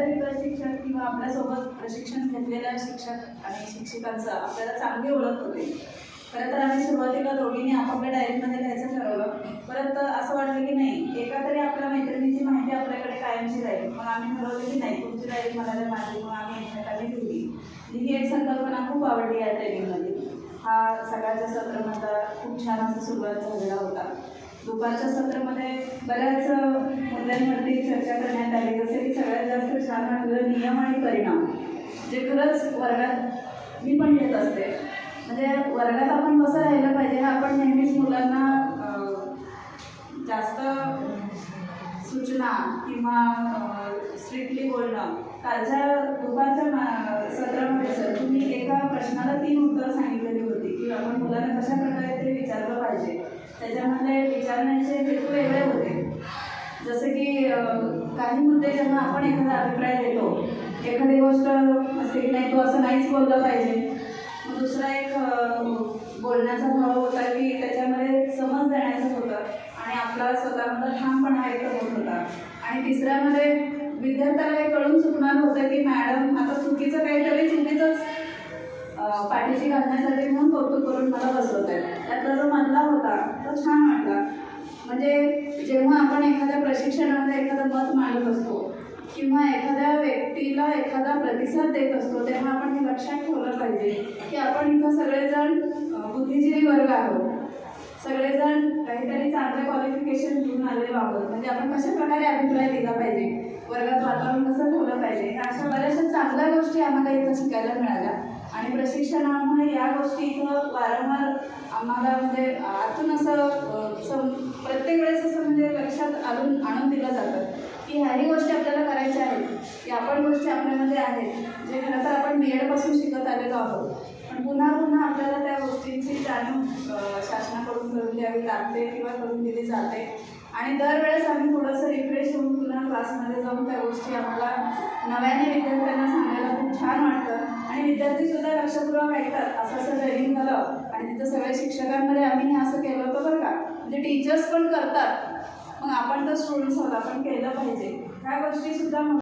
तरी प्रशिक्षक किंवा आपल्यासोबत प्रशिक्षण घेतलेल्या शिक्षक आणि शिक्षिकांचं आपल्याला चांगली ओळख होते. खरं तर आम्ही सुरुवातीला दोघींनी आपापल्या डायरीमध्ये लिहायचं ठरवलं. परत असं वाटलं की नाही, एका तरी आपल्या मैत्रिणीची माहिती आपल्याकडे कायमची राहील. मग आम्ही ठरवलं की नाही, तुमची डायरी मला द्या, माझी. मग आम्ही एकमेकांनी लिहिली. ही एक संकल्पना खूप आवडली या ट्रेनिंगमध्ये. हा सकाळच्या सत्रामध्ये खूप छान असा सुरुवात झालेला होता. दुपारच्या सत्रामध्ये बऱ्याच मुद्द्यांवरती चर्चा करण्यात आली. जसे की सगळ्यात जास्त छान वाटलं नियम आणि परिणाम, जे खरंच वर्गात मी पण घेत असते. म्हणजे वर्गात आपण कसं राहिलं पाहिजे, आपण नेहमीच मुलांना जास्त सूचना किंवा स्ट्रिक्टली बोलणं. कालच्या दुपारच्या सत्रामध्ये सर तुम्ही एका प्रश्नाला 3 उत्तरं सांगितलेली होती की आपण मुलांना कशा प्रकारे ते विचारलं पाहिजे. त्याच्यामध्ये विचारण्याचे हेतू वेगळे होते. जसे की काही मुद्दे जेव्हा आपण एखादा अभिप्राय देतो, एखादी गोष्ट असते की नाही, तू असं नाहीच बोललं पाहिजे. मग दुसरा एक बोलण्याचा भाव होता की त्याच्यामध्ये समज देण्याचं होतं आणि आपला स्वतःमधला ठामपणा एक होत होता. आणि तिसऱ्यामध्ये विद्यार्थ्याला हे कळून चुकणार होतं की मॅडम आता चुकीचं काहीतरी चुकीचंच पाठीशी घालण्यासाठी म्हणून कौतुक करून मला बसवत आहे. त्यातला जो मधला होता तो छान वाटला. म्हणजे जेव्हा आपण एखाद्या प्रशिक्षणामध्ये एखादं मत मांडत असतो किंवा एखाद्या व्यक्तीला एखादा प्रतिसाद देत असतो, तेव्हा आपण हे लक्षात ठेवलं पाहिजे की आपण इथं सगळेजण बुद्धिजीवी वर्ग आहोत. सगळेजण काहीतरी चांगलं क्वालिफिकेशन घेऊन आलेलो आहोत. म्हणजे आपण कशा प्रकारे अभिप्राय दिला पाहिजे, वर्गात वातावरण कसं ठेवलं पाहिजे, ह्या अशा बऱ्याचशा चांगल्या गोष्टी आम्हाला इथं शिकायला मिळाल्या. आणि प्रशिक्षणामुळे या गोष्टी इथं वारंवार आम्हाला म्हणजे आतून असं प्रत्येक वेळेस असं म्हणजे लक्षात आणून दिलं जातं की ह्याही गोष्टी आपल्याला करायच्या आहेत, या पण गोष्टी आपल्यामध्ये आहेत, जे खरं तर आपण BEd पासून शिकत आलेलो आहोत. पण पुन्हा पुन्हा आपल्याला त्या गोष्टींची जाणीव शासनाकडून करून द्यावी लागते किंवा करून दिली जाते. आणि दरवेळेस आम्ही थोडंसं रिफ्रेश होऊन पुन्हा क्लासमध्ये जाऊन त्या गोष्टी आम्हाला नव्याने विद्यार्थ्यांना सांगायला खूप छान वाटतं. आणि विद्यार्थीसुद्धा लक्षपूर्वक ऐकतात. असं ट्रेनिंग झालं आणि तिथं सगळ्या शिक्षकांमध्ये आम्ही हे असं केलं होतं बरं का. म्हणजे टीचर्स पण करतात, मग आपण तर स्टुडंट्स आहोत, आपण केलं पाहिजे ह्या गोष्टीसुद्धा